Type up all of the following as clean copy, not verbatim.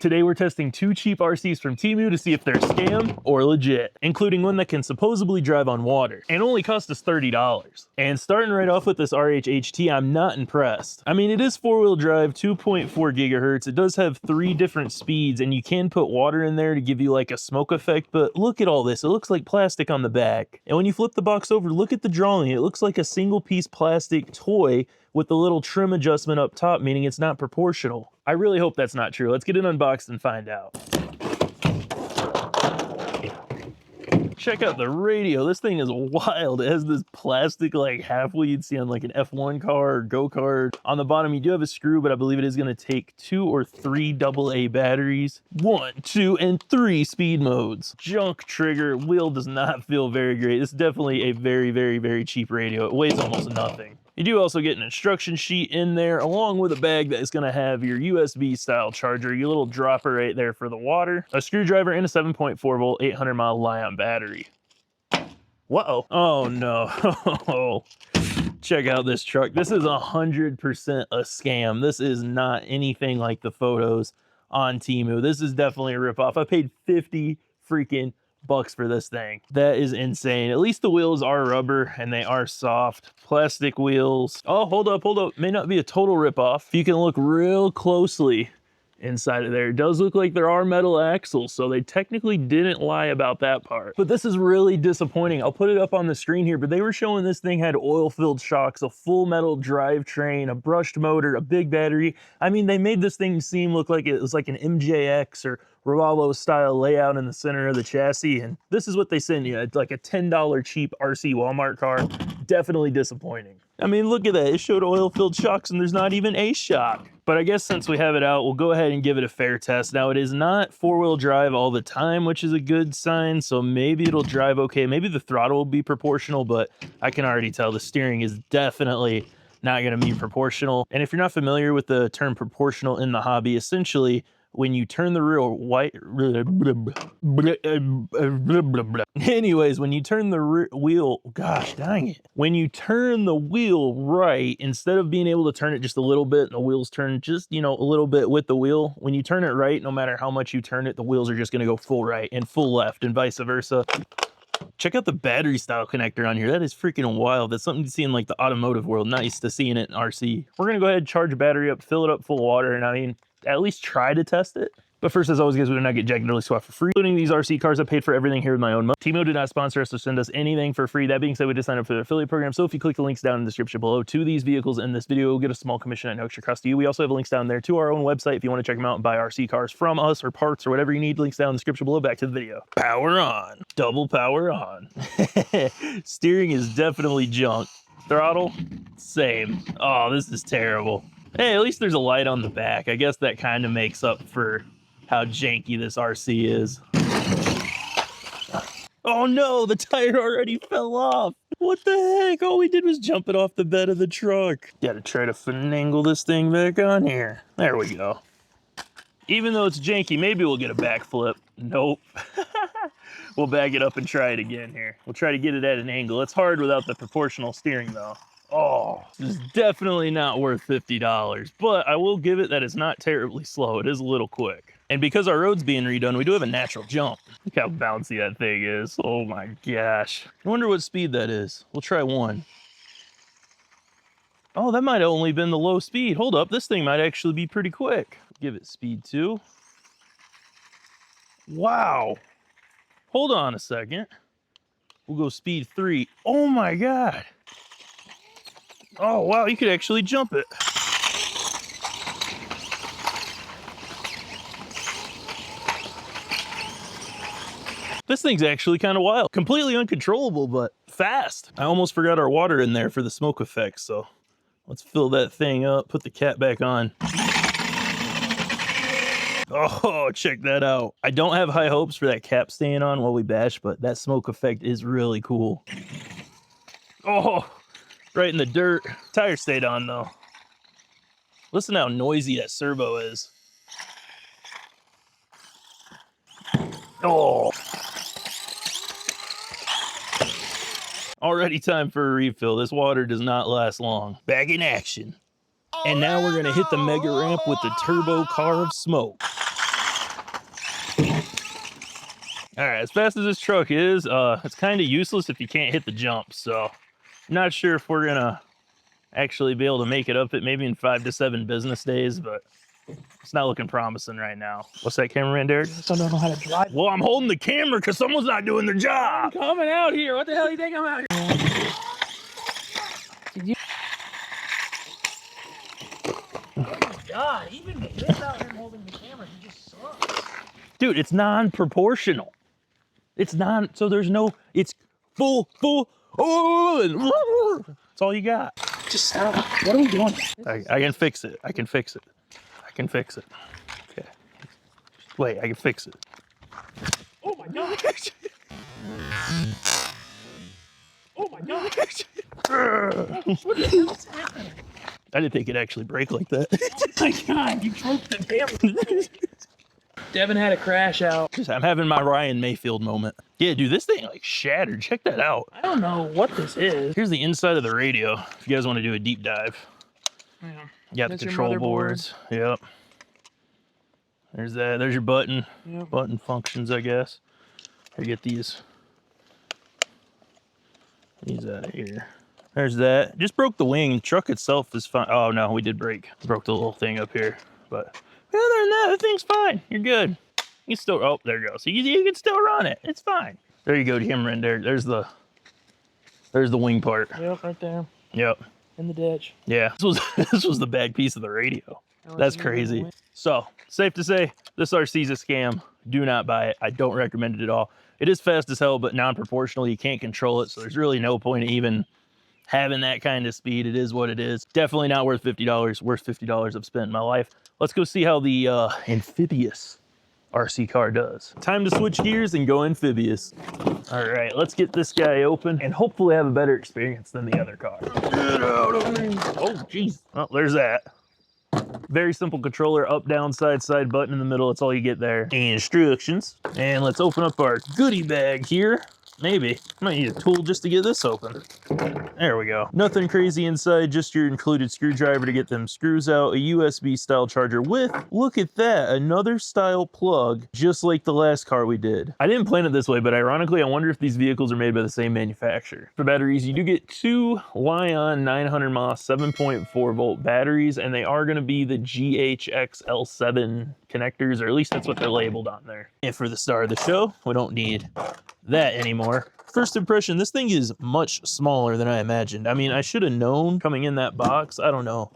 Today we're testing 2 cheap RCs from Temu to see if they're scam or legit, including one that can supposedly drive on water and only cost us $30. And starting right off with this RHHT, I'm not impressed. I mean, it is 4-wheel drive, 2.4 gigahertz. It does have 3 different speeds, and you can put water in there to give you like a smoke effect, but look at all this. It looks like plastic on the back. And when you flip the box over, look at the drawing. It looks like a single piece plastic toy with a little trim adjustment up top, meaning it's not proportional. I really hope that's not true. Let's get it unboxed and find out. Check out the radio. This thing is wild. It has this plastic like half wheel you'd see on like an F1 car or go-kart. On the bottom, you do have a screw, but I believe it is going to take 2 or 3 AA batteries. 1, 2, and 3 speed modes. Junk trigger. Wheel does not feel very great. This is definitely a very, very, very cheap radio. It weighs almost nothing. You do also get an instruction sheet in there, along with a bag that is going to have your USB style charger, your little dropper right there for the water, a screwdriver, and a 7.4 volt 800 mile Li-ion battery. Whoa. Oh no. Check out this truck. This is 100% a scam. This is not anything like the photos on Temu. This is definitely a ripoff. I paid 50 freaking bucks for this thing. That is insane. At least the wheels are rubber and they are soft. Plastic wheels. Oh, hold up. May not be a total ripoff. If you can look real closely inside of there, it does look like there are metal axles, so they technically didn't lie about that part. But this is really disappointing. I'll put it up on the screen here, but they were showing this thing had oil-filled shocks, a full metal drivetrain, a brushed motor, a big battery. I mean, they made this thing look like it was like an MJX or Revolvo style layout in the center of the chassis, and this is what they send you. It's like a $10 cheap RC Walmart car. Definitely disappointing. I mean, look at that. It showed oil-filled shocks and there's not even a shock. But I guess since we have it out, we'll go ahead and give it a fair test. Now, it is not 4-wheel drive all the time, which is a good sign, so maybe it'll drive okay. Maybe the throttle will be proportional, but I can already tell the steering is definitely not going to be proportional. And if you're not familiar with the term proportional in the hobby, essentially, when you turn the when you turn the wheel, gosh dang it. When you turn the wheel right, instead of being able to turn it just a little bit and the wheels turn just, you know, a little bit with the wheel, when you turn it right, no matter how much you turn it, the wheels are just going to go full right and full left and vice versa. Check out the battery style connector on here. That is freaking wild. That's something to see in like the automotive world. Nice to see in it in RC. We're going to go ahead and charge the battery up, fill it up full of water, and I mean, at least try to test it. But first, as always, guys, we do not get Jack and Early Swap for free. Including these RC cars, I paid for everything here with my own money. Temu did not sponsor us to send us anything for free. That being said, we did sign up for their affiliate program. So if you click the links down in the description below to these vehicles in this video, we'll get a small commission at no extra cost to you. We also have links down there to our own website if you want to check them out and buy RC cars from us or parts or whatever you need. Links down in the description below. Back to the video. Power on. Double power on. Steering is definitely junk. Throttle, same. Oh, this is terrible. Hey, at least there's a light on the back. I guess that kind of makes up for how janky this RC is. Oh no, the tire already fell off. What the heck? All we did was jump it off the bed of the truck. Gotta try to finagle this thing back on here. There we go. Even though it's janky, maybe we'll get a backflip. Nope. We'll back it up and try it again here. We'll try to get it at an angle. It's hard without the proportional steering though. Oh, this is definitely not worth $50, but I will give it that it's not terribly slow. It is a little quick. And because our road's being redone, we do have a natural jump. Look how bouncy that thing is. Oh my gosh. I wonder what speed that is. We'll try 1. Oh, that might have only been the low speed. Hold up, this thing might actually be pretty quick. Give it speed 2. Wow. Hold on a second. We'll go speed 3. Oh my God. Oh, wow, you could actually jump it. This thing's actually kind of wild. Completely uncontrollable, but fast. I almost forgot our water in there for the smoke effect, so let's fill that thing up, put the cap back on. Oh, check that out. I don't have high hopes for that cap staying on while we bash, but that smoke effect is really cool. Oh, right in the dirt. Tire stayed on though. Listen how noisy that servo is. Oh. Already time for a refill. This water does not last long. Back in action. And now we're gonna hit the mega ramp with the turbo car of smoke. All right, as fast as this truck is, it's kind of useless if you can't hit the jump. So I'm not sure if we're gonna actually be able to make it up it maybe in 5 to 7 business days, but it's not looking promising right now. What's that, cameraman Derek? I just don't know how to drive. Well, I'm holding the camera because someone's not doing their job. I'm coming out here. What the hell do you think I'm out here? Did you? Oh my God, even without him holding the camera, he just sucks. Dude, it's non-proportional. It's so there's no, it's full, oh, that's all you got. Just stop. What are we doing? I can fix it. I can fix it. I can fix it. Okay. Wait, I can fix it. Oh my God. Oh my God. What the hell is happening? I didn't think it'd actually break like that. Oh my God, you broke the camera. Devin had a crash out. I'm having my Ryan Mayfield moment. Yeah, dude, this thing like shattered. Check that out. I don't know what this is. Here's the inside of the radio if you guys want to do a deep dive. Yeah. You got the That's your control boards. Yep. There's that. There's your button. Yep. Button functions, I guess. Here, get these. These out of here. There's that. Just broke the wing. The truck itself is fine. Oh, no, we did break. Broke the little thing up here. But other than that, the thing's fine. You're good. You can still, oh, there you go. So you can still run it. It's fine. There you go, camera in there. There's the wing part. Yep, right there. Yep. In the ditch. Yeah, this was the bad piece of the radio. That's crazy. So, safe to say, this RC is a scam. Do not buy it. I don't recommend it at all. It is fast as hell, but non-proportional. You can't control it, so there's really no point in even having that kind of speed. It is what it is. Definitely not worth $50. Worst $50 I've spent in my life. Let's go see how the Amphibious RC car does. Time to switch gears and go Amphibious. All right, let's get this guy open and hopefully have a better experience than the other car. Get out of me. Oh, jeez. Well, there's that. Very simple controller, up, down, side, button in the middle. That's all you get there. Instructions. And let's open up our goodie bag here. Maybe. Might need a tool just to get this open. There we go. Nothing crazy inside, just your included screwdriver to get them screws out, a USB style charger with, look at that, another style plug, just like the last car we did. I didn't plan it this way, but ironically, I wonder if these vehicles are made by the same manufacturer. For batteries, you do get 2 Li-ion 900 mAh 7.4 volt batteries, and they are going to be the GHX-L7 connectors, or at least that's what they're labeled on there. And for the star of the show, we don't need that anymore. First impression, this thing is much smaller than I imagined. I mean, I should have known coming in that box. I don't know.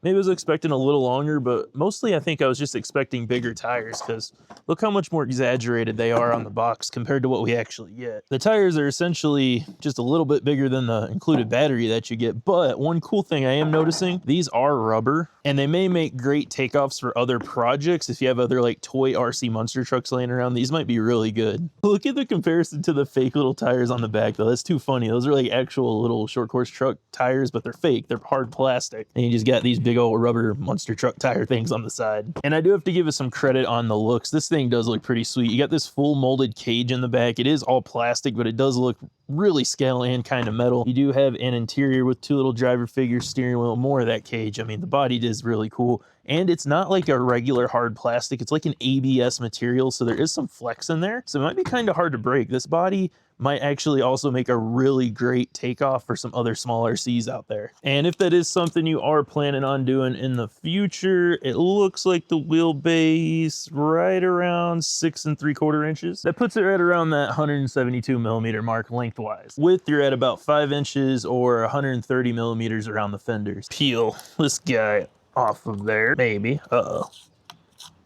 Maybe I was expecting a little longer, but mostly I think I was just expecting bigger tires because look how much more exaggerated they are on the box compared to what we actually get. The tires are essentially just a little bit bigger than the included battery that you get, but one cool thing I am noticing, these are rubber and they may make great takeoffs for other projects. If you have other like toy RC monster trucks laying around, these might be really good. Look at the comparison to the fake little tires on the back though. That's too funny. Those are like actual little short course truck tires, but they're fake. They're hard plastic. And you just got these big old rubber monster truck tire things on the side. And I do have to give it some credit on the looks. This thing does look pretty sweet. You got this full molded cage in the back. It is all plastic, but it does look really scale and kind of metal. You do have an interior with 2 little driver figures, steering wheel, more of that cage. I mean, the body is really cool. And it's not like a regular hard plastic. It's like an ABS material, so there is some flex in there. So it might be kind of hard to break. This body might actually also make a really great takeoff for some other small RCs out there. And if that is something you are planning on doing in the future, it looks like the wheelbase right around 6 3/4 inches. That puts it right around that 172 millimeter mark lengthwise. Width, you're at about 5 inches or 130 millimeters around the fenders. Peel this guy off of there, maybe. Uh-oh.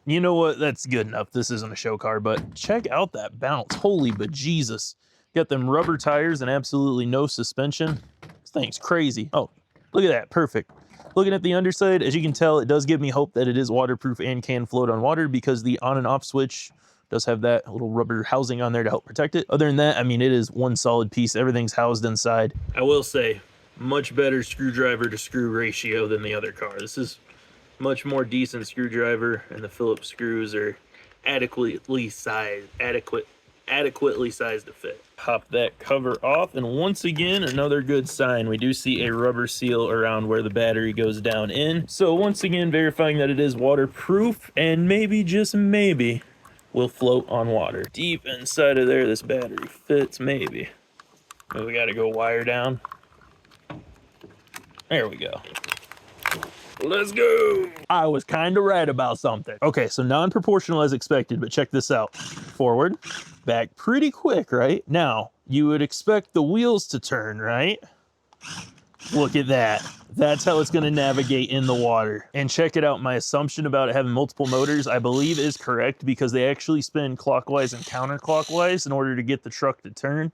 You know what? That's good enough. This isn't a show car, but check out that bounce. Holy bejesus. Got them rubber tires and absolutely no suspension. This thing's crazy. Oh, look at that. Perfect. Looking at the underside, as you can tell, it does give me hope that it is waterproof and can float on water because the on and off switch does have that little rubber housing on there to help protect it. Other than that, I mean, it is one solid piece. Everything's housed inside. I will say, much better screwdriver to screw ratio than the other car. This is much more decent screwdriver, and the Phillips screws are adequately sized to fit. Pop that cover off, and once again, another good sign. We do see a rubber seal around where the battery goes down in. So once again, verifying that it is waterproof, and maybe, just maybe, will float on water. Deep inside of there, this battery fits, maybe. But we gotta go wire down. There we go. Let's go. I was kind of right about something. Okay, so non-proportional as expected, but check this out. Forward, back pretty quick, right? Now, you would expect the wheels to turn, right? Look at that. That's how it's gonna navigate in the water. And check it out, my assumption about it having multiple motors, I believe is correct because they actually spin clockwise and counterclockwise in order to get the truck to turn.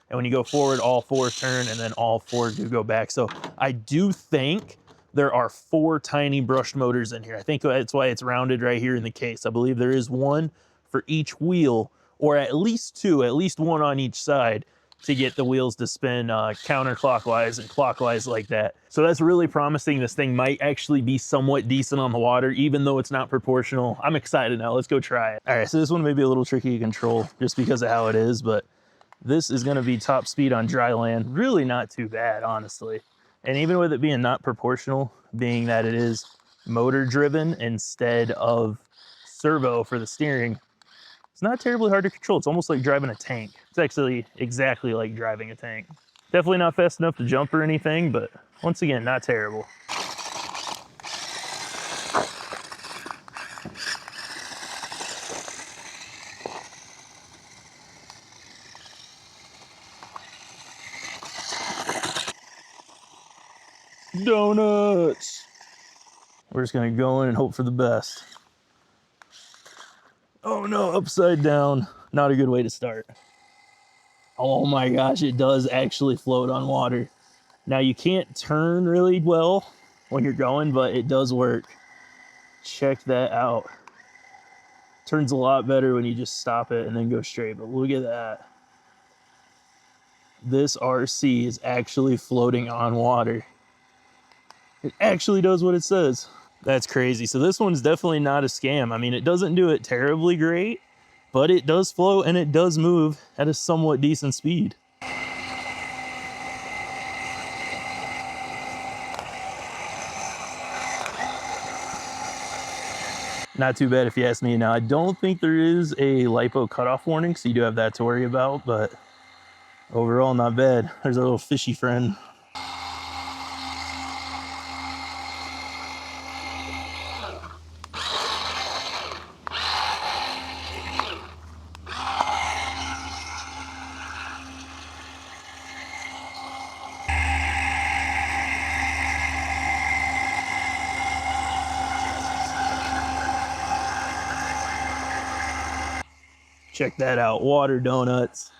And when you go forward, all four turn and then all four do go back. So I do think there are 4 tiny brushed motors in here. I think that's why it's rounded right here in the case. I believe there is one for each wheel, or at least 2, at least one on each side, to get the wheels to spin counterclockwise and clockwise like that. So that's really promising. This thing might actually be somewhat decent on the water, even though it's not proportional. I'm excited now. Let's go try it. All right, so this one may be a little tricky to control just because of how it is, but this is gonna be top speed on dry land. Really not too bad, honestly. And even with it being not proportional, being that it is motor driven instead of servo for the steering, it's not terribly hard to control. It's almost like driving a tank. It's actually exactly like driving a tank. Definitely not fast enough to jump or anything, but once again, not terrible. Donuts! We're just gonna go in and hope for the best. Oh no, upside down. Not a good way to start. Oh my gosh, it does actually float on water. Now you can't turn really well when you're going, but it does work. Check that out. Turns a lot better when you just stop it and then go straight, but look at that. This RC is actually floating on water. It actually does what it says. That's crazy. So this one's definitely not a scam. I mean, it doesn't do it terribly great, but it does float and it does move at a somewhat decent speed. Not too bad if you ask me. Now, I don't think there is a LiPo cutoff warning, so you do have that to worry about, but overall, not bad. There's our little fishy friend. Check that out, water donuts.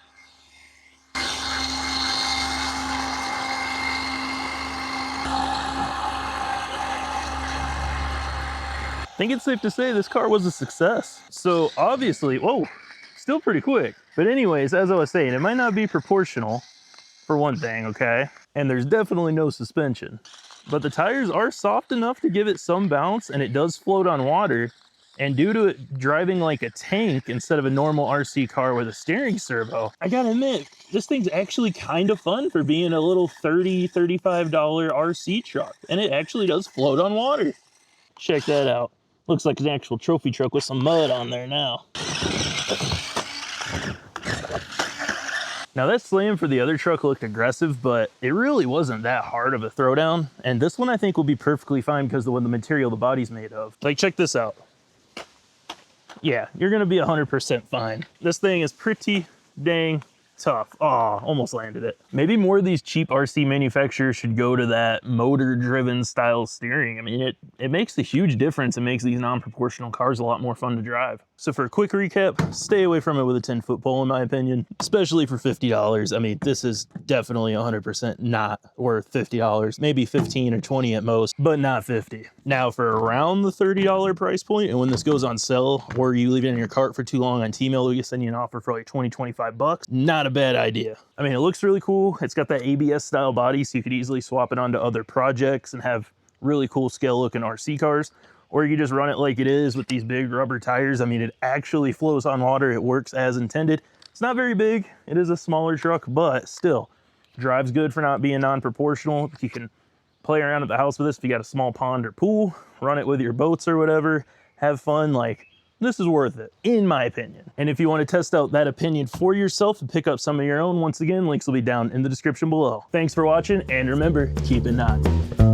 I think it's safe to say this car was a success. So obviously, whoa, still pretty quick. But anyways, as I was saying, it might not be proportional for one thing, okay? And there's definitely no suspension. But the tires are soft enough to give it some bounce, and it does float on water. And due to it driving like a tank instead of a normal RC car with a steering servo, I gotta admit, this thing's actually kind of fun for being a little $30, $35 RC truck. And it actually does float on water. Check that out. Looks like an actual trophy truck with some mud on there now. Now that slam for the other truck looked aggressive, but it really wasn't that hard of a throwdown. And this one I think will be perfectly fine because of the material the body's made of. Like, check this out. Yeah, you're gonna be 100% fine. This thing is pretty dang tough. Oh, almost landed it. Maybe more of these cheap RC manufacturers should go to that motor-driven style steering. I mean, it makes a huge difference. It makes these non-proportional cars a lot more fun to drive. So for a quick recap, stay away from it with a 10-foot pole, in my opinion, especially for $50. I mean, this is definitely 100% not worth $50. Maybe 15 or 20 at most, but not 50. Now for around the $30 price point, and when this goes on sale or you leave it in your cart for too long on T-Mail, we can send you an offer for like 20, 25 bucks. Not a bad idea. I mean, it looks really cool. It's got that ABS style body, so you could easily swap it onto other projects and have really cool scale looking RC cars. Or you just run it like it is with these big rubber tires. I mean, it actually flows on water. It works as intended. It's not very big. It is a smaller truck, but still drives good for not being non-proportional. You can play around at the house with this if you got a small pond or pool, run it with your boats or whatever, have fun. Like, this is worth it, in my opinion. And if you want to test out that opinion for yourself and pick up some of your own, once again, links will be down in the description below. Thanks for watching, and remember, keep it knotted.